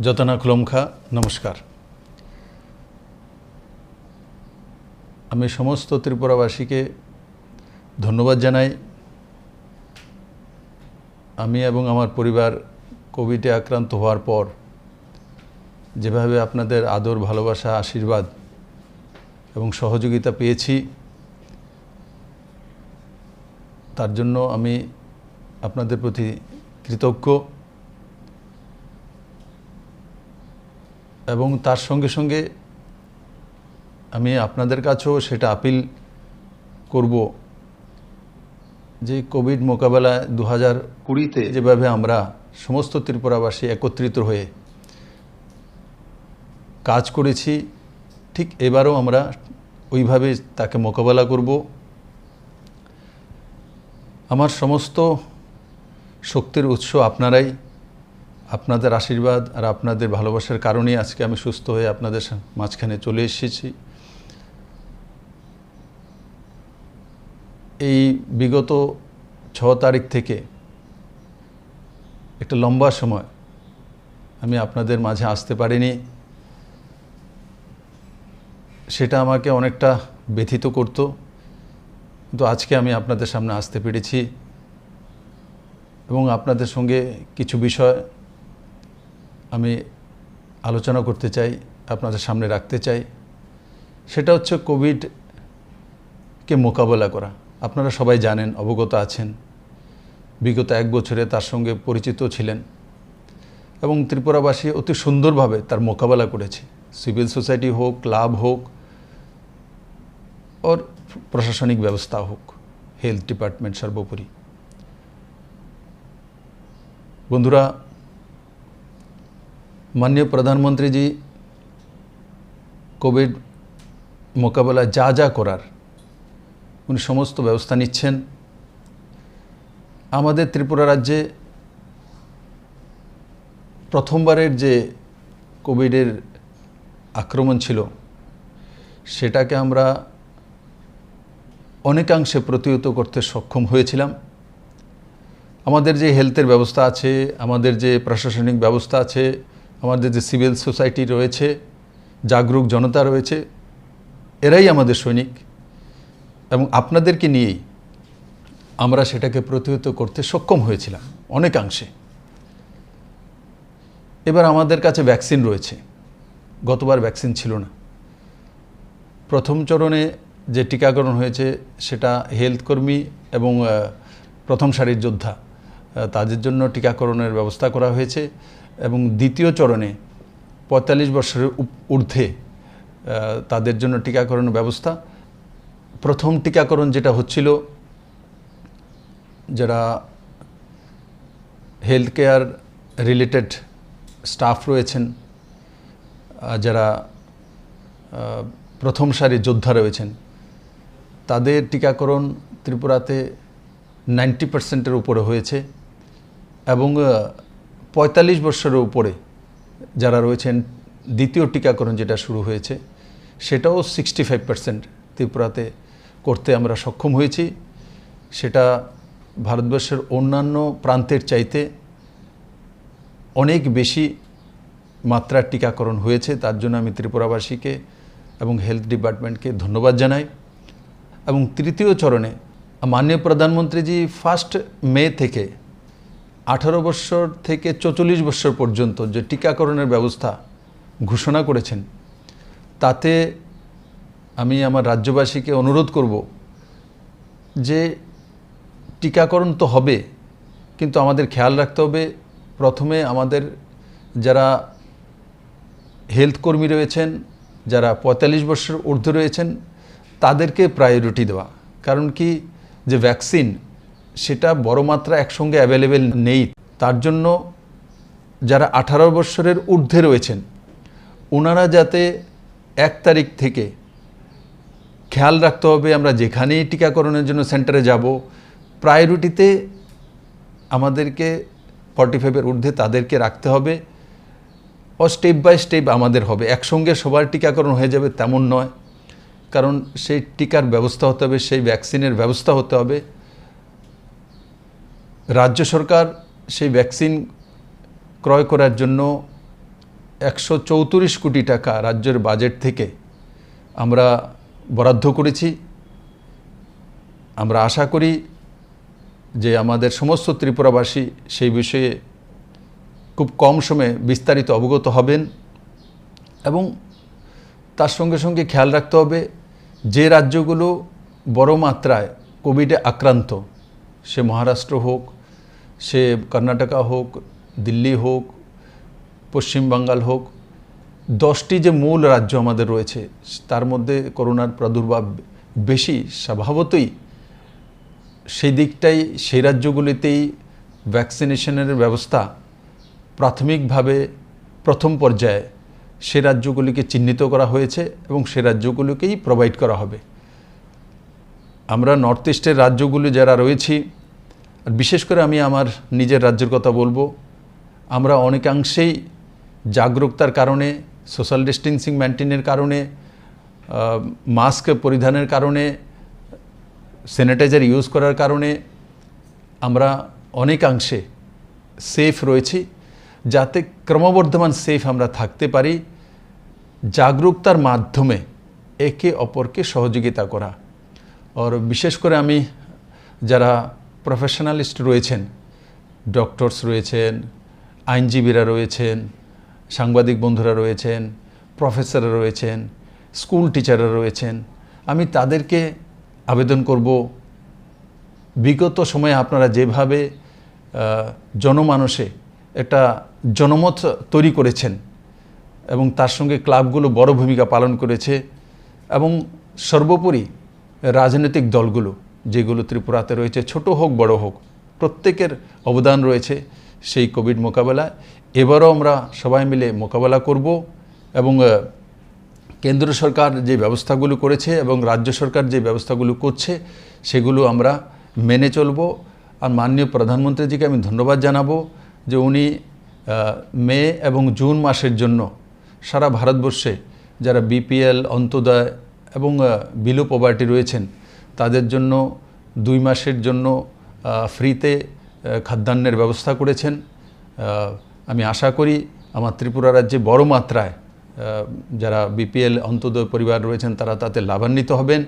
যতনা খুলমখা নমস্কার। আমি সমস্ত ত্রিপুরাবাসীকে ধন্যবাদ জানাই। আমি এবং আমার পরিবার কোভিডে আক্রান্ত হওয়ার পর যেভাবে আপনাদের আদর, ভালোবাসা, আশীর্বাদ এবং সহযোগিতা পেয়েছি, তার জন্য আমি আপনাদের প্রতি কৃতজ্ঞ। এবং তার সঙ্গে সঙ্গে আমি আপনাদের কাছেও সেটা আপিল করব যে কোভিড মোকাবেলায় 2020-তে যেভাবে আমরা সমস্ত ত্রিপুরাবাসী একত্রিত হয়ে কাজ করেছি, ঠিক এবারও আমরা ওইভাবে তাকে মোকাবেলা করব। আমার সমস্ত শক্তির উৎস আপনারাই, আপনাদের আশীর্বাদ আর আপনাদের ভালোবাসার কারণেই আজকে আমি সুস্থ হয়ে আপনাদের মাঝখানে চলে এসেছি। এই বিগত 6 তারিখ থেকে একটা লম্বা সময় আমি আপনাদের মাঝে আসতে পারিনি। সেটা আমাকে অনেকটা ব্যথিত করত, কিন্তু আজকে আমি আপনাদের সামনে আসতে পেরেছি এবং আপনাদের সঙ্গে কিছু বিষয় আমি আলোচনা করতে চাই, আপনাদের সামনে রাখতে চাই। সেটা হচ্ছে কোভিডকে মোকাবেলা করা। আপনারা সবাই জানেন, অবগত আছেন, বিগত 1 বছরে তার সঙ্গে পরিচিত ছিলেন এবং ত্রিপুরাবাসী অতি সুন্দরভাবে তার মোকাবেলা করেছে। সিভিল সোসাইটি হোক, ক্লাব হোক, और প্রশাসনিক ব্যবস্থা হোক, হেলথ ডিপার্টমেন্ট সর্বোপরি। বন্ধুরা, माननीय प्रधानमंत्री जी कोविड मोकाबला जा जा करार उनी समस्त व्यवस्था निच्छेन। आमादेर त्रिपुरा राज्ये प्रथमबारेर जे कोविडेर आक्रमण छिलो सेटाके आमरा अनेकांशे प्रतिहत करते सक्षम हयेछिलाम। आमादेर जे हेल्थेर व्यवस्था आछे, आमादेर जे प्रशासनिक व्यवस्था आछे, আমাদের যে সিভিল সোসাইটি রয়েছে, জাগরুক জনতা রয়েছে, এরাই আমাদের সৈনিক এবং আপনাদেরকে নিয়েই আমরা সেটাকে প্রতিহত করতে সক্ষম হয়েছিলাম অনেকাংশে। এবার আমাদের কাছে ভ্যাকসিন রয়েছে, গতবার ভ্যাকসিন ছিল না। প্রথম চরণে যে টিকাকরণ হয়েছে সেটা হেলথ কর্মী এবং প্রথম সারির যোদ্ধা, তাদের জন্য টিকাকরণের ব্যবস্থা করা হয়েছে এবং দ্বিতীয় চরণে 45 বছরের ঊর্ধ্বে তাদের জন্য টিকাকরণের ব্যবস্থা। প্রথম টিকাকরণ যেটা হচ্ছিল, যারা হেলথ কেয়ার রিলেটেড স্টাফ রয়েছেন, যারা প্রথম সারির যোদ্ধা রয়েছেন, তাদের টিকাকরণ ত্রিপুরাতে 90% উপরে হয়েছে এবং 45 বছরের উপরে যারা রয়েছেন, দ্বিতীয় টিকাকরণ যেটা শুরু হয়েছে সেটাও 65% ত্রিপুরাতে করতে আমরা সক্ষম হয়েছি। সেটা ভারতবর্ষের অন্যান্য প্রান্তের চাইতে অনেক বেশি মাত্রার টিকাকরণ হয়েছে। তার জন্য আমি ত্রিপুরাবাসীকে এবং হেলথ ডিপার্টমেন্টকে ধন্যবাদ জানাই। এবং তৃতীয় চরণে মাননীয় প্রধানমন্ত্রীজি 1 মে থেকে 18 বছর থেকে 44 বছর পর্যন্ত যে টিকাকরণের ব্যবস্থা ঘোষণা করেছেন, তাতে আমি আমার রাজ্যবাসীকে অনুরোধ করব যে টিকাকরণ তো হবে, কিন্তু আমাদের খেয়াল রাখতে হবে প্রথমে আমাদের যারা হেলথ কর্মী রয়েছেন, যারা 45 বছর ঊর্ধ্বে রয়েছেন, তাদেরকে প্রায়োরিটি দেওয়া। কারণ কি, যে ভ্যাকসিন সেটা বড় মাত্রা একসঙ্গে অ্যাভেলেবেল নেই। তার জন্য যারা 18 বছরের ঊর্ধ্বে রয়েছেন ওনারা যাতে 1 তারিখ থেকে খেয়াল রাখতে হবে, আমরা যেখানেই টিকাকরণের জন্য সেন্টারে যাব, প্রায়োরিটিতে আমাদেরকে 45-এর ঊর্ধ্বে তাদেরকে রাখতে হবে। ও স্টেপ বাই স্টেপ আমাদের হবে, একসঙ্গে সবার টিকাকরণ হয়ে যাবে তেমন নয়। কারণ সেই টিকার ব্যবস্থা হতে হবে, সেই ভ্যাকসিনের ব্যবস্থা হতে হবে। রাজ্য সরকার সেই ভ্যাকসিন ক্রয় করার জন্য 134 কোটি টাকা রাজ্যের বাজেট থেকে আমরা বরাদ্দ করেছি। আমরা আশা করি যে আমাদের সমস্ত ত্রিপুরাবাসী সেই বিষয়ে খুব কম সময়ে বিস্তারিত অবগত হবেন এবং তার সঙ্গে সঙ্গে খেয়াল রাখতে হবে যে রাজ্যগুলো বড় মাত্রায় কোভিডে আক্রান্ত, সে মহারাষ্ট্র হোক, সে কর্ণাটকা হোক, দিল্লি হোক, পশ্চিম বাঙ্গাল হোক, 10টি যে মূল রাজ্য আমাদের রয়েছে তার মধ্যে করোনার প্রাদুর্ভাব বেশি। স্বভাবতই সেই দিকটাই সেই রাজ্যগুলিতেই ভ্যাকসিনেশনের ব্যবস্থা প্রাথমিকভাবে প্রথম পর্যায়ে সে রাজ্যগুলিকে চিহ্নিত করা হয়েছে এবং সে রাজ্যগুলিকেই প্রোভাইড করা হবে। আমরা নর্থ ইস্টের রাজ্যগুলি যারা রয়েছি, আর বিশেষ করে আমি আমার নিজের রাজ্যের কথা বলবো, আমরা অনেকাংশেই জাগরুকতার কারণে, সোশ্যাল ডিস্টেন্সিং মেনটেনের কারণে, মাস্ক পরিধানের কারণে, স্যানিটাইজার ইউজ করার কারণে আমরা অনেকাংশে সেফ রয়েছি। যাতে ক্রমবর্ধমান সেফ আমরা থাকতে পারি, জাগরুকতার মাধ্যমে একে অপরকে সহযোগিতা করা। আর বিশেষ করে আমি যারা প্রফেশনালিস্ট রয়েছেন, ডক্টরস রয়েছেন, আইনজীবীরা রয়েছেন, সাংবাদিক বন্ধুরা রয়েছেন, প্রফেসররা রয়েছেন, স্কুল টিচাররা রয়েছেন, আমি তাদেরকে আবেদন করব, বিগত সময়ে আপনারা যেভাবে জনমানসে একটা জনমত তৈরি করেছেন এবং তার সঙ্গে ক্লাবগুলো বড় ভূমিকা পালন করেছে এবং সর্বোপরি রাজনৈতিক দলগুলো যেগুলো ত্রিপুরাতে রয়েছে, ছোট হোক বড় হোক, প্রত্যেকের অবদান রয়েছে সেই কোভিড মোকাবেলায়। এবারও আমরা সবাই মিলে মোকাবেলা করব এবং কেন্দ্র সরকার যে ব্যবস্থাগুলো করেছে এবং রাজ্য সরকার যে ব্যবস্থাগুলো করছে সেগুলো আমরা মেনে চলব। আর মাননীয় প্রধানমন্ত্রীজিকে আমি ধন্যবাদ জানাবো যে উনি মে এবং জুন মাসের জন্য সারা ভারতবর্ষে যারা বিপিএল, অন্তোদয় এবং বিলো পভার্টি রয়েছেন তাদের জন্য 2 মাসের জন্য ফ্রিতে খাদ্যান্নের ব্যবস্থা করেছেন। আমি আশা করি আমার ত্রিপুরা রাজ্যে বড় মাত্রায় যারা বিপিএল, অন্তোদয় পরিবার রয়েছেন তারা তাতে লাভান্বিত হবেন।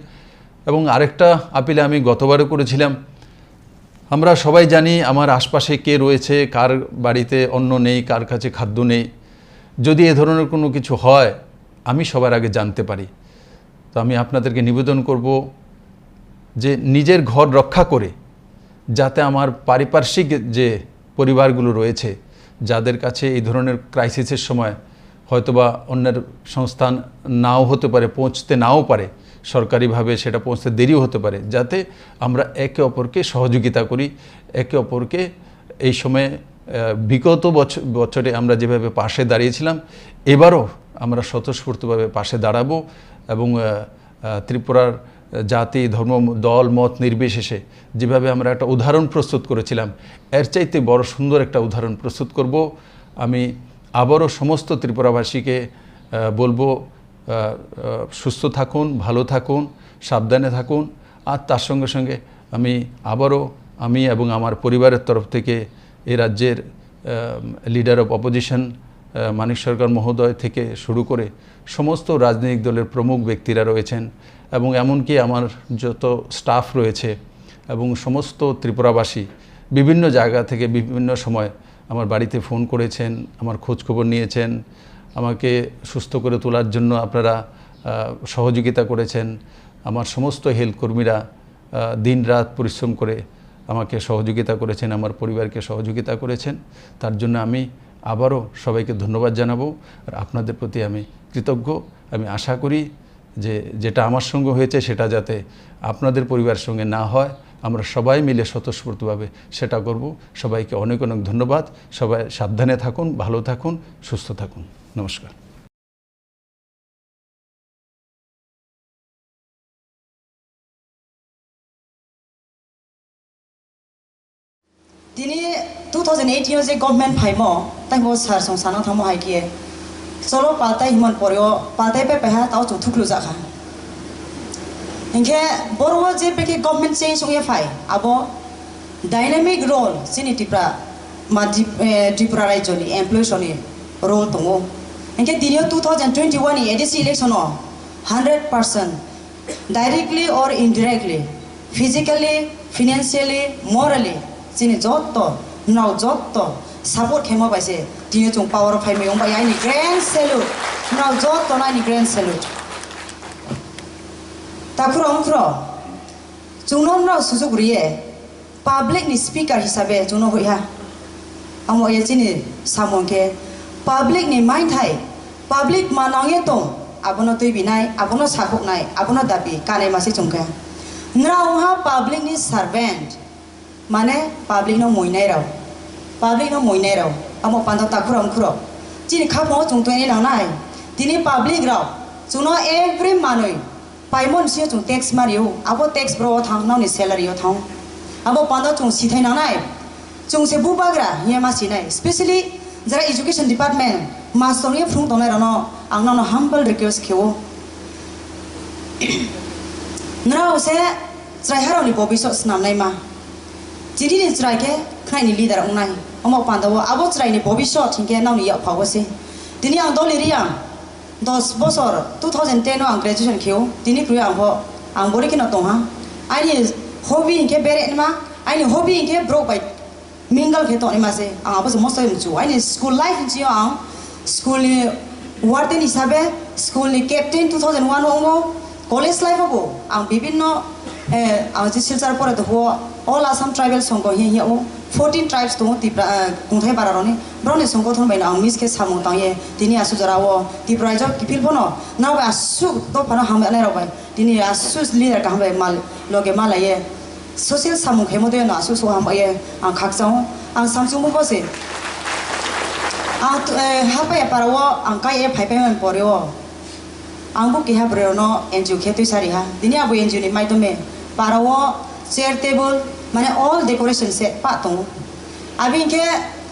এবং আরেকটা আপিলে আমি গতবারও করেছিলাম, আমরা সবাই জানি আমার আশপাশে কে রয়েছে, কার বাড়িতে অন্ন নেই, কার কাছে খাদ্য নেই। যদি এ ধরনের কোনো কিছু হয় আমি সবার আগে জানতে পারি। তো আমি আপনাদেরকে নিবেদন করব যে নিজের ঘর রক্ষা করে যাতে আমার পারিপার্শ্বিক যে পরিবারগুলো রয়েছে যাদের কাছে এই ধরনের ক্রাইসিসের সময় হয়তোবা অন্যের সংস্থান নাও হতে পারে, পৌঁছতে নাও পারে, সরকারিভাবে সেটা পৌঁছতে দেরিও হতে পারে, যাতে আমরা একে অপরকে সহযোগিতা করি, একে অপরকে এই সময়ে বিগত বছরে আমরা যেভাবে পাশে দাঁড়িয়েছিলাম এবারও আমরা স্বতঃস্ফূর্তভাবে পাশে দাঁড়াবো এবং ত্রিপুরার জাতি, ধর্ম, দল, মত নির্বিশেষে যেভাবে আমরা একটা উদাহরণ প্রস্তুত করেছিলাম এর চাইতে বড় সুন্দর একটা উদাহরণ প্রস্তুত করব। আমি আবারও সমস্ত ত্রিপুরাবাসীকে বলবো সুস্থ থাকুন, ভালো থাকুন, সাবধানে থাকুন। আর তার সঙ্গে সঙ্গে আমি আবারও আমি এবং আমার পরিবারের তরফ থেকে এই রাজ্যের লিডার অফ অপোজিশন মানিক সরকার মহোদয় থেকে শুরু করে সমস্ত রাজনৈতিক দলের প্রমুখ ব্যক্তিরা রয়েছেন এবং এমনকি আমার যত স্টাফ রয়েছে এবং সমস্ত ত্রিপুরাবাসী বিভিন্ন জায়গা থেকে বিভিন্ন সময় আমার বাড়িতে ফোন করেছেন, আমার খোঁজখবর নিয়েছেন, আমাকে সুস্থ করে তোলার জন্য আপনারা সহযোগিতা করেছেন। আমার সমস্ত হেলথ কর্মীরা দিনরাত পরিশ্রম করে আমাকে সহযোগিতা করেছেন, আমার পরিবারকে সহযোগিতা করেছেন। তার জন্য আমি আবারও সবাইকে ধন্যবাদ জানাবো আর আপনাদের প্রতি আমি কৃতজ্ঞ। আমি আশা করি যে যেটা আমার সঙ্গে হয়েছে সেটা যাতে আপনাদের পরিবারের সঙ্গে না হয়, আমরা সবাই মিলে স্বতঃস্ফূর্তভাবে সেটা করব। সবাইকে অনেক অনেক ধন্যবাদ। সবাই সাবধানে থাকুন, ভালো থাকুন, সুস্থ থাকুন। নমস্কার। दिनै 2018 जे गभर्नमेंट फाइमो ताइमो सार संसाना थामो हाइकिए चलो पालताय हिमन परियो पालताय पे पेहा ताव चुथुखलु जाखा इनके बरो जे पेके गभर्नमेंट चेंज संगे फाइ आबो डायनामिक रोल सिनि टिप्रा मा त्रिपुरा राज्यनि एमप्लॉयसनि रोल दङो इनके दिनियो 2021 ni ADC election o 100% directly or indirectly, physically, financially, morally, sini jotto now jotto support kemo paise diyo chung power of hai mayong bayai ni grand salute now jotto na ni grand salute ta khro chungnom na sujog riye public ni speaker hisabe chungno hoya amo ye chini samong ke public ni main thai public manang ye tong abono tui binai abono sakok nai abono dabi kane masi chungka ngrau ha public ni servant mane public no moinai rao public no moinai rao amo pando ta khro chini khamo chung tui ni lang nai tini public rao chungno every manoi paimon sia chung tax mario abo tax bro thang nau ni salary o thang abo pando chung si thai nang nai chung se bubagra yema si nai especially jara education department master ni frung tonai rano ang no humble request kyo ngrao se trai haro ni bobi so snam nai ma jiri ni trai ke khai ni leader ong nai omo pando abo trai ni bobi so thingke nau ni ya phawo se dini ang doli riang 10 bosor 2010 no ang graduation kyo dini kru ang ho ang bori kino tong ha ai hobby ke bere ma ai hobby ke broke by mingle ke to ni ma se ang abo mo sai chu ai school life ji ang school ni warden hisabe school ni captain 2001 ongo college life abo ang bibinno ang ji silchar pore to all Assam tribal songko hi o 14 tribes to tipra kungthai bararoni brone songko thon baina ang miss ke samung tangye dini asu jarawo tipra jo kipil bono naw ba asu to phana ham anai rabai dini asu leader ka ham mal loge malaye social samung hemo de na asu so ham ye ang khakchang ang samsung mo bose hapa ya parawo ang kai e phai payment poryo ang bu ki ha brono NGO khetui sari ha dini abu NGO ni mai to me parawo chair table mane all decoration set pa tong abin ke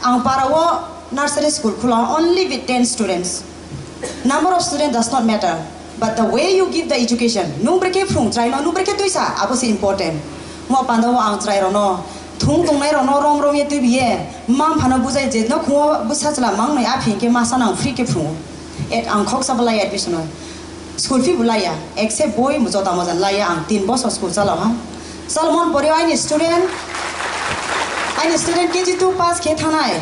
ang parawo nursery school khula only with 10 students number of students does not matter but the way you give the education nung breke frung try no nung breke tuisa abo se important mo pandawo ang try ro no thung tung nai ro no rom rom ye tu biye mam phana bujai je no kho busa chla mang nai a phin ke ma sanang free ke frung et ang khok sabalai admission school fee bulaya except boy mo jota mo jan laya ang 3 bos school chala ha Salmon Borio I student KG2 pass ke thanai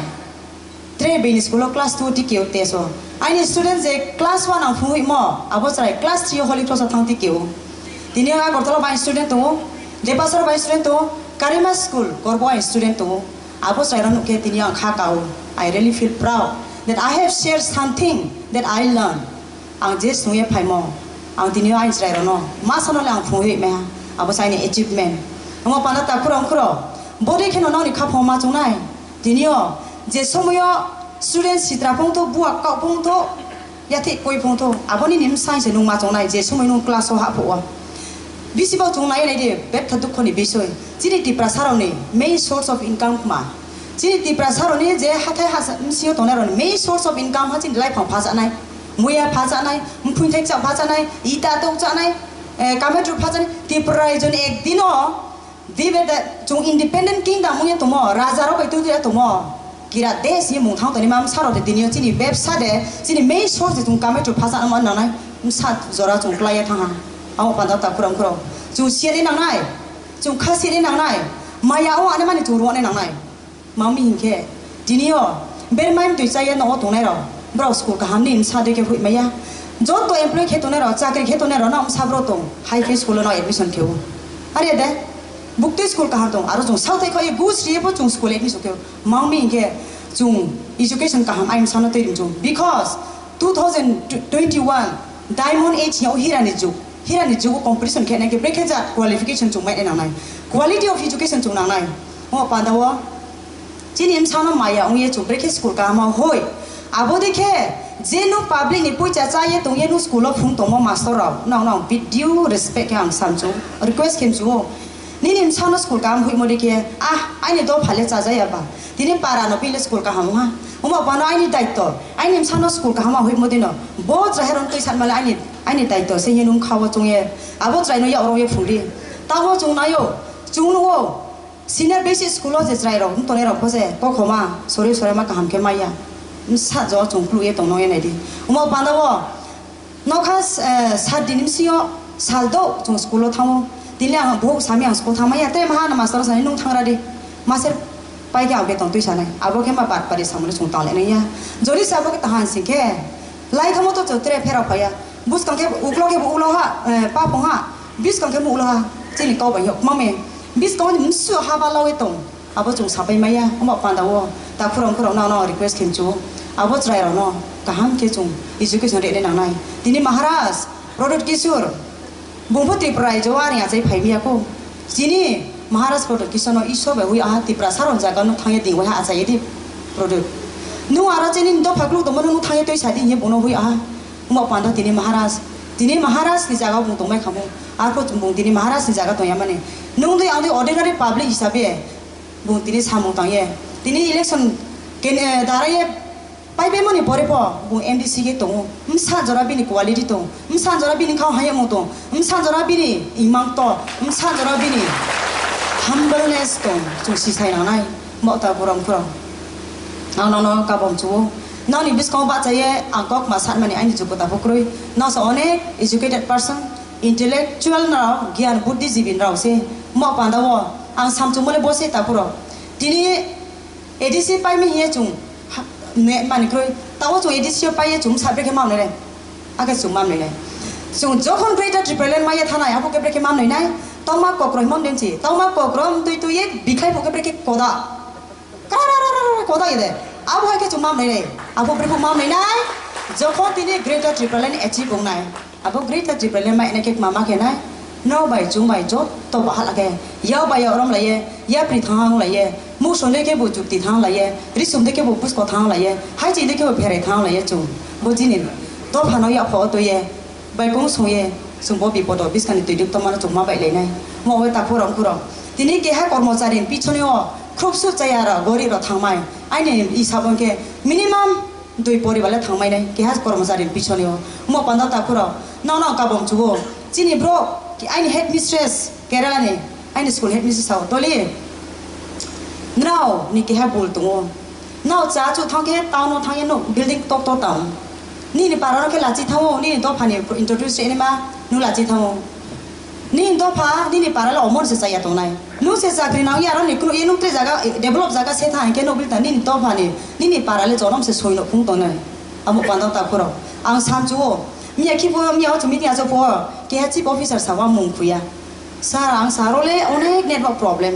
tre bin school class 2 ti keu teso I student je class 1 ang phui mo abo chai class 3 holy cross thang ti keu tini a gortolo by student to depasar by student to karima school korbo student to abo chai ran ke tini ang kha kau I really feel proud that I have shared something that I learned ang je suye phai mo ang tini ai chai ran no ma sono lang phui me abo sai ni achievement amo pana ta khro body kheno no ni kha phoma chungnai dinio je somoyo student sitra pong to buak ka pong to yathi koi pong to abo ni nim sai se nungma chungnai je somoy nung class ho ha pho bisiba chungnai nei de bet thadu khoni bisoi chini ti prasaro ni main source of income ma chini ti prasaro ni je hathai ha sio to na ro main source of income ha chin life phang pha sa nai muya pha sa nai mphuin thek cha pha sa nai ita to cha nai kame tu phajan tiprai jon ek dino dibe da chung independent kingdom mung to mo raja ro bai tu dia to mo kira des ye mung thang to ni mam saro de dinio chini website de chini main source chung kame tu phajan am na nai sat zora chung klai thang ha au pa da ta kuram kuro chung sie ni nang nai chung khasi ni nang nai maya o ane mani chung ro ni nang nai mami hinke dinio ber maim tu chai no to nai ro bro school ka han ni sa de ke hui maya जो तो employ खेतो ने रो चाकरी खेतो ने रो ना साब्रो तो high के स्कूल नो एडमिशन खेओ अरे दे बुकते स्कूल का हर तो आरो जो साउथ ए खय गुस रे पो chung स्कूल एडमिशन खेओ मांगमी के chung एजुकेशन का हम आइम सानो ते जो बिकॉज़ 2021 डायमंड एज याव हिरानि जुग कंपटीशन खेने के ब्रेक जा qualification chung mai na nai quality of education chung na nai ओ पांदाव जिनिम सानो माया ओंगे chung ब्रेक स्कूल का मा होय आबो देखे जेनु पब्लिक नि पुचा चाये तो येनु स्कूल ऑफ फुंग तोमो मास्टर राव नाउ विथ ड्यू रेस्पेक्ट आं सामजो रिक्वेस्ट केमजो निनि सानो स्कूल काम हुइ मोदे के आइनि दो फाले चाजाया बा दिनि पारा न पिले स्कूल का हम हा उमा बानो आइनि दायित्व आइनि सानो स्कूल का हम हुइ मोदे न बो जहेरन तै सान माला आइनि दायित्व से येनु खाव चंगे आबो ट्राइनो या अरो ये फुंगि तावो चंनायो चुनो सीनियर बेसिक स्कूल जे ट्राइ रो तने रो फसे कोखमा सरे सरे मा काम के माया sa jo chung plu ye tong no ye nei di mo panda wo no kha sa dinim sio saldo chung school lo thamo dilang bhok sami ang school thama ya te ma na master sa ni nung thangra di master pai ga ge tong tui sa nai abo ke ma bat pari samle chung tang le nei ya jori sa bo ke tahan si ke lai thamo to chotre phera phaya bus kang ke uklo ha pa pong ha bis kang ke mu lo ha chini ko ba yok ma me bis ko ni su ha ba lo e tong abo chung sa pai mai ya mo panda wo ta khurong na request kem chu abo try ro no kaham ke chung education re ne na nai tini maharaj product kisur bungpu tripura jawari ajai phaibi ako sini maharaj product kisono iso ba hui a tripura saron jaga no thangye ding wa ajai di product nu ara cheni do phaklu to manu thangye toi sadi ye bono hui a mo panda tini maharaj ni jaga bung tongmai khamu ako bung tini maharaj ni jaga to yamane nung do yang ordinary public hisabe bung tini samung tangye tini election ken daraye pai be moni pore po bung MDC ke tong msa jora bini quality tong msa jora bini khau haye mo tong msa jora bini imang to msa jora bini humbleness tong chu si sai na nai mo ta puram no ka bom chu now ni bis ko ba chaye angkok masat mani ani chu ta phukroi now so one educated person intellectual na gyan buddhism rao se mo panda wo ang sam chu mole bose ta puro tini ADC pai mi ye chung ne mani kroi tawo chung ADC pai ye chung sabre ke mam ne ake chung mam ne chung jokhon greater triple ma ye thana ya ko ke bre ke mam nai toma kokroi mam dem chi toma kokrom tu ye bikhai ko ke bre ke koda koda ye abo ha ke chung mam nai abo bre ko mam nai jokhon tini greater triple achieve ong nai abo greater triple ma ene ke mama ke nai no bai chung bai jot to ba hala ke ya bai ya rom la ye ya pri thang la ye mu son de ke bu chu ti thang la ye ri sum de ke bu pus ko thang la ye hai ji de ke bu phere thang la ye chu bo ji ni to pha no ya pho to ye bai kong so ye sum bo bi po do bis kan ti dik to ma chu ma bai le nai mo we ta phurong tini ke ha kormachari pichone o khub su chaya ra gori ro thang mai ai ne i sabon ke minimum dui pori wala thang mai nai ke ha kormachari pichone o mo panda ta phuro no ka bom chu bo chini bro ki ai ni headmistress kerala ne ai ni school headmistress sao toli now ni ke ha bol tu now cha chu thang ke town no thang no building tok town ni para ke la chi thao ni do phani introduce ni ma nu la chi thao ni do pha ni para la omor se sa ya to nai nu se sa kri na ya ro ni kru enu tre jaga develop jaga se tha ke no bil ta ni do pha ni para le jorom se soi no phung to nai amu panda ta phuro ang sam chu mi ki po mi au chu mi dia so po ke ha chief officer sa wa mung khu ya sarang sarole onek network problem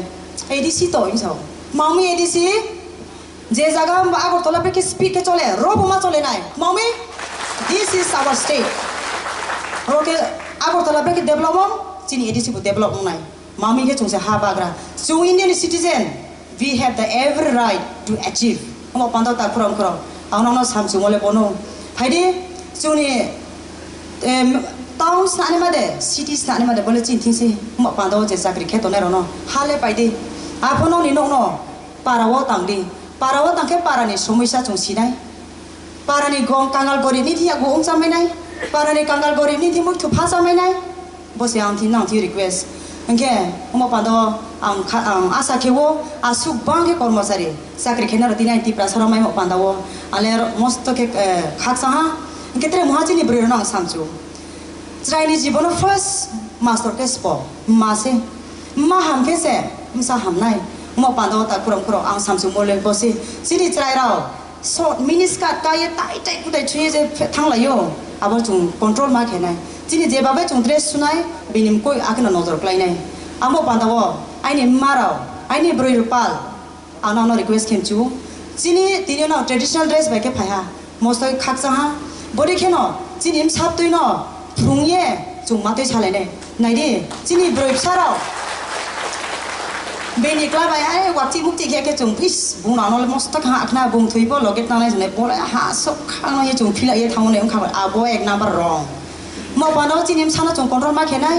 ADC to in so mami ADC je jaga agor tola pe ke speed ke chole robo ma chole nai mami this is our state okay agor tola pe ke development chini ADC bu develop nai mami ke chungse ha bagra so Indian citizen we have the every right to achieve mo panda ta from ano samsung mole bono haide chuni towns na made cities na made bole chin thing se mo panda je sakri kheto ne rono hale paide apono ni no parawo tangdi parawo tangke parani somoisa chung sinai parani gong kangal gori ni thia gong chamai nai parani kangal gori ni thi mu thu pha chamai nai bose ang thi nang thi request angke mo panda ang asa kewo asuk bangke kormachari sakri khena rati nai ti prasara mai mo panda wo ale most ke khaksa ha ketre mohachini bro nang samchu Israeli jibono first master ke spo mase ma ham ke se msa ham nai mo pando ta kurang ang samsung mole bosi sini trai rao so miniskirt ta ye tai ku dai chhe je thang la yo abo chung control ma khe nai sini je babe chung dress sunai binim koi akna nozor klai nai amo panda wo ai ni marao ai ni broi rupal ana no request kem chu sini tini no traditional dress ba ke phaya mostoi khaksa ha body kheno sini im sap toi no phungye chung ma toi chale ne nai di sini broi sarao beni kla bai ai wakti mukti ke chung is bung na no most tak ha akna bung thui bo loget na ne bol ha sok khang no ye chung phila ye thang ne khang abo ek number wrong mo pano chinim sana chung control ma khenai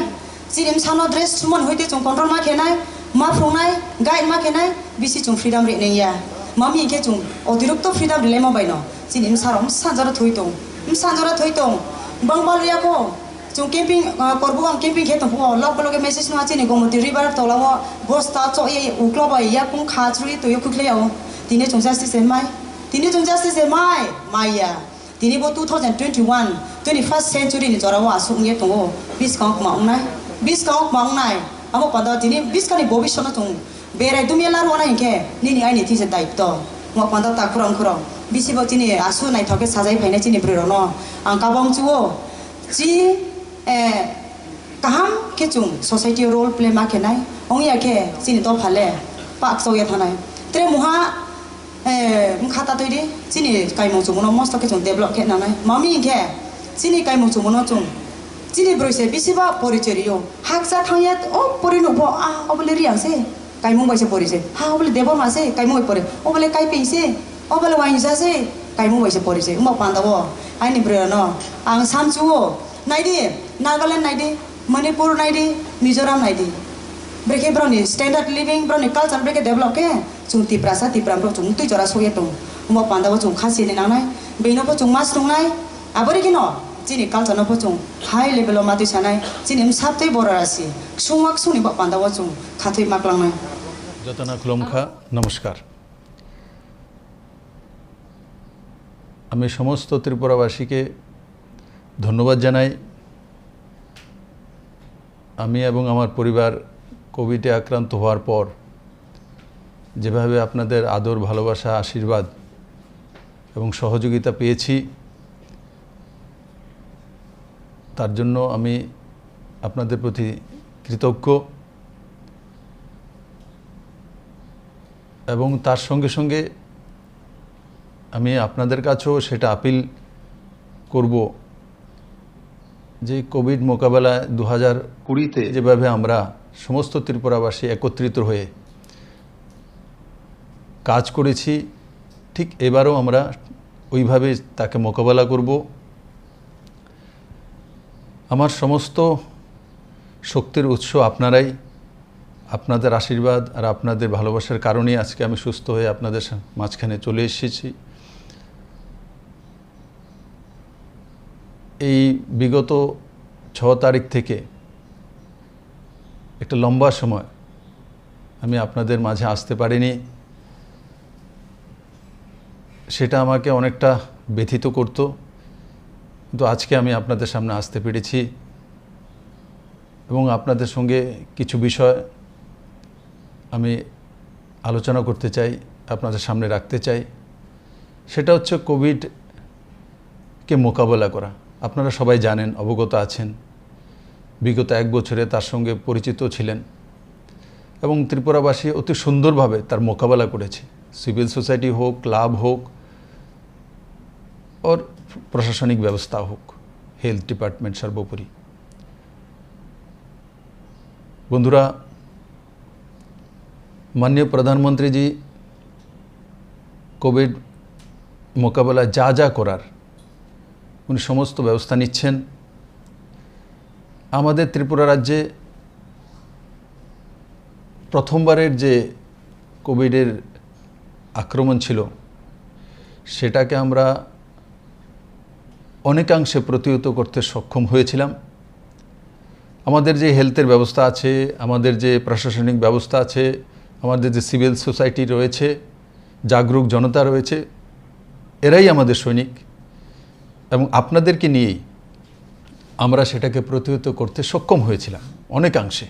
chinim sana dress sumon hoite chung control ma khenai ma phungnai guide ma khenai bisi chung freedom re ne ya mami ke chung odirukto freedom rile mo bai no chinim sarom sanjara thoi tong bangbal ya ko chung camping korbu ang camping khe tong log log message no achini gomoti river tolawo bosta cho ye uklo ba ya kung kha churi to yo khukle yo tine chung sa si semai তিনি जों just जे माइया তিনি बो 2021 21st century ni jora wa sung ye tongo 20 kaung maungnai amo pada tini 20 kani bobishona tung berai dumela rona hinke nini ai ni tise daipto mo pada ta kurang bisi bo tini asu nai thoke sajai phainai tini brono ang kabong chuo ji kaham ke chung society role play ma ke nai ongya ke sini to phale pak so ye thanai tre muha khata toidi sini kaimong chumuno mosto ke chung develop ke nanai mami ke sini kaimong chumuno chung sini broise bisiba poricherio haksa thangya o porino bo a obole riangse kaimong baise porise ha obole debo mase kaimong pore obole kai peise obole wainsa se kaimong baise porise mo pandawo ai ni breno ang samchuo naidi Nagaland naidi Manipur naidi Mizoram naidi breke broni standard living broni culture breke develop ke chung tiprasa tipram bro chung tui jora soye tong mo pandawo chung khasi ni nanai beino bo chung mas tong nai abori kino chini culture no bo chung high level ma tu sanai chini saptei borarasi sungak suni bo pandawo chung khathoi maklang nai যতনা খুলমখা নমস্কার। আমি সমস্ত ত্রিপুরাবাসীকে ধন্যবাদ জানাই। আমি এবং আমার পরিবার কোভিডে আক্রান্ত হওয়ার পর যেভাবে আপনাদের আদর ভালোবাসা আশীর্বাদ এবং সহযোগিতা পেয়েছি তার জন্য আমি আপনাদের প্রতি কৃতজ্ঞ এবং তার সঙ্গে সঙ্গে আমি আপনাদের কাছেও সেটা আপিল করব যে কোভিড মোকাবেলায় 2020-তে যেভাবে আমরা সমস্ত ত্রিপুরাবাসী একত্রিত হয়ে কাজ করেছি ঠিক এবারও আমরা ওইভাবে তাকে মোকাবেলা করব। আমার সমস্ত শক্তির উৎস আপনারাই, আপনাদের আশীর্বাদ আর আপনাদের ভালোবাসার কারণেই আজকে আমি সুস্থ হয়ে আপনাদের মাঝখানে চলে এসেছি। এই বিগত 6 তারিখ থেকে একটা লম্বা সময় আমি আপনাদের মাঝে আসতে পারিনি, সেটা আমাকে অনেকটা ব্যথিত করত, কিন্তু আজকে আমি আপনাদের সামনে আসতে পেরেছি এবং আপনাদের সঙ্গে কিছু বিষয় আমি আলোচনা করতে চাই, আপনাদের সামনে রাখতে চাই। সেটা হচ্ছে কোভিডকে মোকাবেলা করা। আপনারা সবাই জানেন, অবগত আছেন, বিগত 1 বছরে তার সঙ্গে পরিচিত ছিলেন এবং ত্রিপুরাবাসী অতি সুন্দরভাবে তার মোকাবেলা করেছে। সিভিল সোসাইটি হোক, ক্লাব হোক, और প্রশাসনিক ব্যবস্থা হোক, হেলথ ডিপার্টমেন্ট সর্বোপরি। বন্ধুরা, মাননীয় প্রধানমন্ত্রীজি কোভিড মোকাবেলা যা যা করার উনি সমস্ত ব্যবস্থা নিচ্ছেন। আমাদের ত্রিপুরা রাজ্যে প্রথমবারের যে কোভিডের আক্রমণ ছিল সেটাকে আমরা অনেকাংশে প্রতিহত করতে সক্ষম হয়েছিলাম। আমাদের যে হেলথের ব্যবস্থা আছে, আমাদের যে প্রশাসনিক ব্যবস্থা আছে, আমাদের যে সিভিল সোসাইটি রয়েছে, জাগরুক জনতা রয়েছে, এরাই আমাদের সৈনিক এবং আপনাদেরকে নিয়েই আমরা সেটাকে প্রতিহত করতে সক্ষম হয়েছিলাম অনেকাংশে।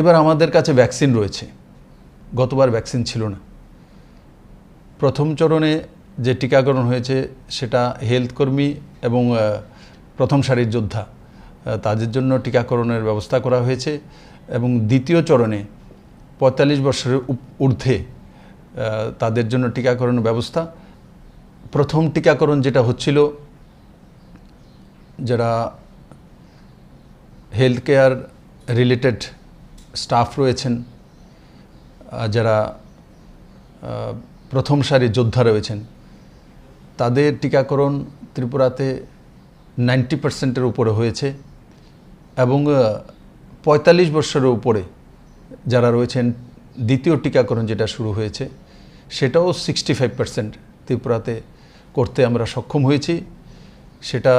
এবার আমাদের কাছে ভ্যাকসিন রয়েছে, গতবার ভ্যাকসিন ছিল না। প্রথম চরণে যে টিকাকরণ হয়েছে সেটা হেলথ কর্মী এবং প্রথম সারির যোদ্ধা তাদের জন্য টিকাকরণের ব্যবস্থা করা হয়েছে এবং দ্বিতীয় চরণে 45 বছরের ঊর্ধ্বে তাদের জন্য টিকাকরণের ব্যবস্থা। প্রথম টিকাকরণ যেটা হচ্ছিল, যারা হেলথ কেয়ার রিলেটেড স্টাফ রয়েছেন, যারা প্রথম সারির যোদ্ধা রয়েছেন, তাদের টিকাকরণ ত্রিপুরাতে 90%-এর উপরে হয়েছে এবং 45 বছরের উপরে যারা রয়েছেন, দ্বিতীয় টিকাকরণ যেটা শুরু হয়েছে সেটাও 65% ত্রিপুরাতে করতে আমরা সক্ষম হয়েছি। সেটা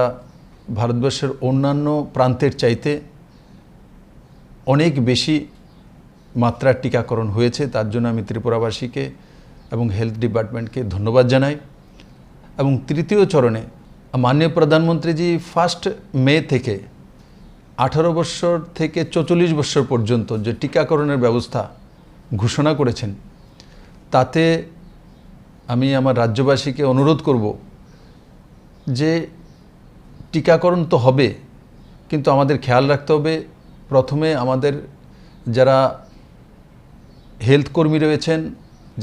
ভারতবর্ষের অন্যান্য প্রান্তের চাইতে অনেক বেশি মাত্রার টিকাকরণ হয়েছে। তার জন্য আমি ত্রিপুরাবাসীকে এবং হেলথ ডিপার্টমেন্টকে ধন্যবাদ জানাই। এবং তৃতীয় চরণে মাননীয় প্রধানমন্ত্রীজি 1 মে থেকে 18 বছর থেকে 44 বছর পর্যন্ত যে টিকাকরণের ব্যবস্থা ঘোষণা করেছেন, তাতে আমি আমার রাজ্যবাসীকে অনুরোধ করব যে টিকাকরণ তো হবে, কিন্তু আমাদের খেয়াল রাখতে হবে প্রথমে আমাদের যারা হেলথ কর্মী রয়েছেন,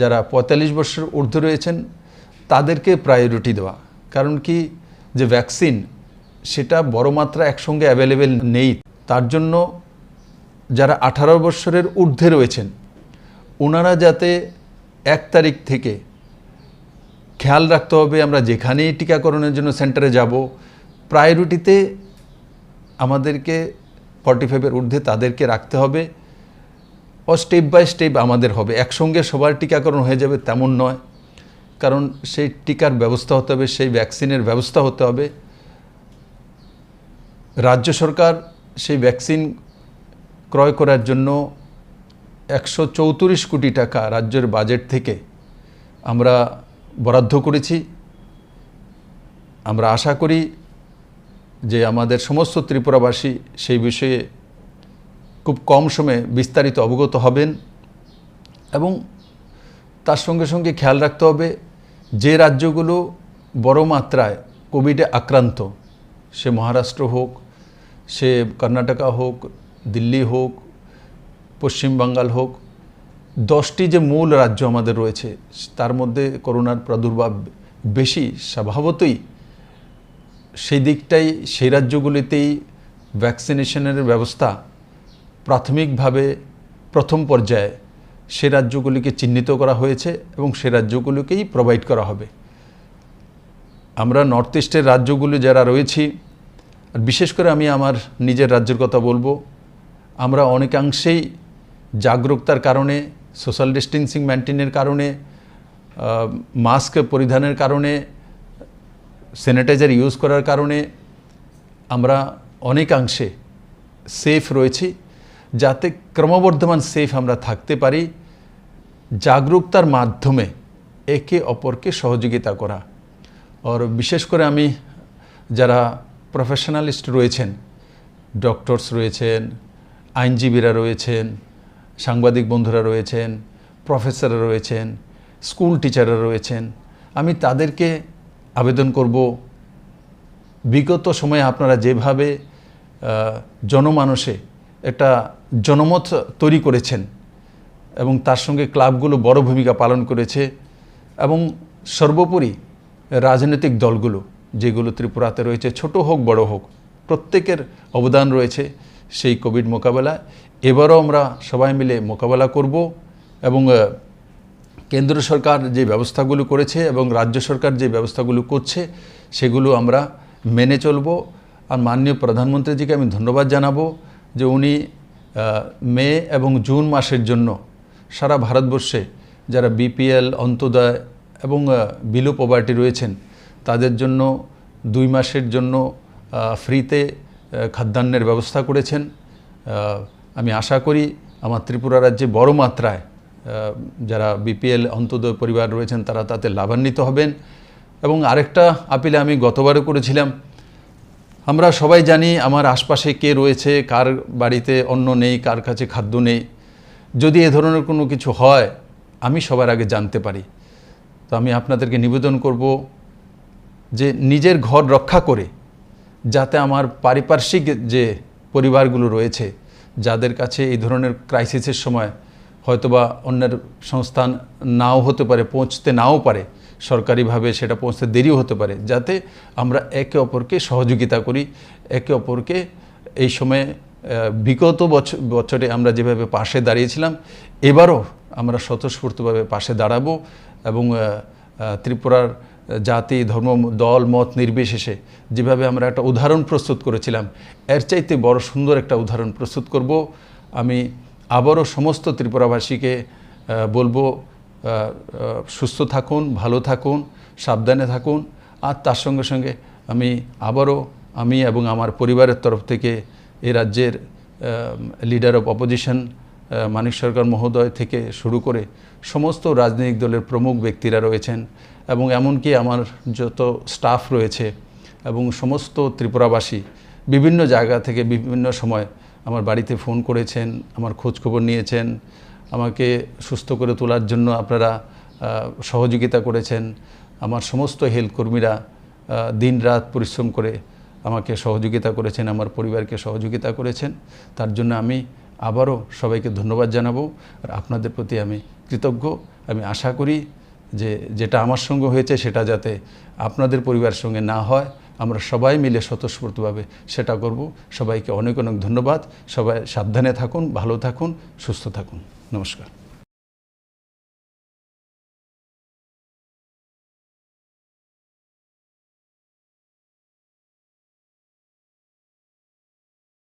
যারা 45 বছর ঊর্ধ্বে রয়েছেন, তাদেরকে প্রায়োরিটি দেওয়া। কারণ কি, যে ভ্যাকসিন সেটা বড় মাত্রা একসঙ্গে অ্যাভেলেবেল নেই। তার জন্য যারা 18 বছরের ঊর্ধ্বে রয়েছেন ওনারা যাতে 1 তারিখ থেকে খেয়াল রাখতে হবে, আমরা যেখানেই টিকাকরণের জন্য সেন্টারে যাব প্রায়োরিটিতে আমাদেরকে 45-এর ঊর্ধ্বে তাদেরকে রাখতে হবে। ও স্টেপ বাই স্টেপ আমাদের হবে, একসঙ্গে সবার টিকাকরণ হয়ে যাবে তেমন নয়। কারণ সেই টিকার ব্যবস্থা হতে হবে, সেই ভ্যাকসিনের ব্যবস্থা হতে হবে। রাজ্য সরকার সেই ভ্যাকসিন ক্রয় করার জন্য 134 কোটি টাকা রাজ্যের বাজেট থেকে আমরা বরাদ্দ করেছি। আমরা আশা করি যে আমাদের সমস্ত ত্রিপুরাবাসী সেই বিষয়ে খুব কম সময়ে বিস্তারিত অবগত হবেন। এবং তার সঙ্গে সঙ্গে খেয়াল রাখতে হবে যে রাজ্যগুলো বড় মাত্রায় কোভিডে আক্রান্ত, সে মহারাষ্ট্র হোক, সে কর্ণাটকা হোক, দিল্লি হোক, পশ্চিম বাঙ্গাল হোক, 10টি যে মূল রাজ্য আমাদের রয়েছে তার মধ্যে করোনার প্রাদুর্ভাব বেশি। স্বভাবতই সেই দিকটাই, সেই রাজ্যগুলিতেই ভ্যাকসিনেশনের ব্যবস্থা প্রাথমিকভাবে প্রথম পর্যায়ে সে রাজ্যগুলিকে চিহ্নিত করা হয়েছে এবং সে রাজ্যগুলিকেই প্রোভাইড করা হবে। আমরা নর্থ ইস্টের রাজ্যগুলি যারা রয়েছি, বিশেষ করে আমি আমার নিজের রাজ্যের কথা বলবো, আমরা অনেকাংশেই জাগরুকতার কারণে, সোশ্যাল ডিস্টেন্সিং মেনটেনের কারণে, মাস্ক পরিধানের কারণে, স্যানিটাইজার ইউজ করার কারণে আমরা অনেকাংশে সেফ রয়েছি। যাতে ক্রমবর্ধমান সেফ আমরা থাকতে পারি, জাগরুকতার মাধ্যমে একে অপরকে সহযোগিতা করা। আর বিশেষ করে আমি যারা প্রফেশনালিস্ট রয়েছেন, ডক্টরস রয়েছেন, আইনজীবীরা রয়েছেন, সাংবাদিক বন্ধুরা রয়েছেন, প্রফেসররা রয়েছেন, স্কুল টিচাররা রয়েছেন, আমি তাদেরকে আবেদন করব, বিগত সময়ে আপনারা যেভাবে জনমানসে একটা জনমত তৈরি করেছেন এবং তার সঙ্গে ক্লাবগুলো বড় ভূমিকা পালন করেছে, এবং সর্বোপরি রাজনৈতিক দলগুলো যেগুলো ত্রিপুরাতে রয়েছে, ছোট হোক বড় হোক, প্রত্যেকের অবদান রয়েছে সেই কোভিড মোকাবেলায়। এবারও আমরা সবাই মিলে মোকাবেলা করব এবং কেন্দ্র সরকার যে ব্যবস্থাগুলো করেছে এবং রাজ্য সরকার যে ব্যবস্থাগুলো করছে সেগুলো আমরা মেনে চলব। আর মাননীয় প্রধানমন্ত্রীজিকে আমি ধন্যবাদ জানাবো যে উনি মে এবং জুন মাসের জন্য সারা ভারতবর্ষে যারা বিপিএল, অন্তোদয় এবং বিলো পভার্টি রয়েছেন তাদের জন্য 2 মাসের জন্য ফ্রিতে খাদ্যান্নের ব্যবস্থা করেছেন। আমি আশা করি আমার ত্রিপুরা রাজ্যে বড় মাত্রায় যারা বিপিএল, অন্তোদয় পরিবার রয়েছেন তারা তাতে লাভান্বিত হবেন। এবং আরেকটা আপিল আমি গতবারও করেছিলাম, আমরা সবাই জানি আমার আশপাশে কে রয়েছে, কার বাড়িতে অন্ন নেই, কার কাছে খাদ্য নেই। যদি এ ধরনের কোনো কিছু হয় আমি সবার আগে জানতে পারি। তো আমি আপনাদেরকে নিবেদন করব যে নিজের ঘর রক্ষা করে যাতে আমার পারিপার্শ্বিক যে পরিবারগুলো রয়েছে যাদের কাছে এই ধরনের ক্রাইসিসের সময় হয়তোবা অন্যের সংস্থান নাও হতে পারে, পৌঁছতে নাও পারে, সরকারিভাবে সেটা পৌঁছতে দেরিও হতে পারে, যাতে আমরা একে অপরকে সহযোগিতা করি, একে অপরকে এই সময়ে বিগত বছরে আমরা যেভাবে পাশে দাঁড়িয়েছিলাম এবারও আমরা স্বতঃস্ফূর্তভাবে পাশে দাঁড়াবো এবং ত্রিপুরার জাতি, ধর্ম, দল, মত নির্বিশেষে যেভাবে আমরা একটা উদাহরণ প্রস্তুত করেছিলাম এর চাইতে বড় সুন্দর একটা উদাহরণ প্রস্তুত করব। আমি আবারও সমস্ত ত্রিপুরাবাসীকে বলবো সুস্থ থাকুন, ভালো থাকুন, সাবধানে থাকুন। আর তার সঙ্গে সঙ্গে আমি আবারও এবং আমার পরিবারের তরফ থেকে এই রাজ্যের লিডার অফ অপোজিশন মানিক সরকার মহোদয় থেকে শুরু করে সমস্ত রাজনৈতিক দলের প্রমুখ ব্যক্তিরা রয়েছেন এবং এমনকি আমার যত স্টাফ রয়েছে এবং সমস্ত ত্রিপুরাবাসী বিভিন্ন জায়গা থেকে বিভিন্ন সময় আমার বাড়িতে ফোন করেছেন, আমার খোঁজখবর নিয়েছেন, আমাকে সুস্থ করে তোলার জন্য আপনারা সহযোগিতা করেছেন। আমার সমস্ত হেলথ কর্মীরা দিনরাত পরিশ্রম করে আমাকে সহযোগিতা করেছেন, আমার পরিবারকে সহযোগিতা করেছেন। তার জন্য আমি আবারও সবাইকে ধন্যবাদ জানাবো আর আপনাদের প্রতি আমি কৃতজ্ঞ। আমি আশা করি যে যেটা আমার সঙ্গে হয়েছে সেটা যাতে আপনাদের পরিবারের সঙ্গে না হয়, আমরা সবাই মিলে স্বতঃস্ফূর্তভাবে সেটা করব। সবাইকে অনেক অনেক ধন্যবাদ। সবাই সাবধানে থাকুন, ভালো থাকুন, সুস্থ থাকুন। নমস্কার।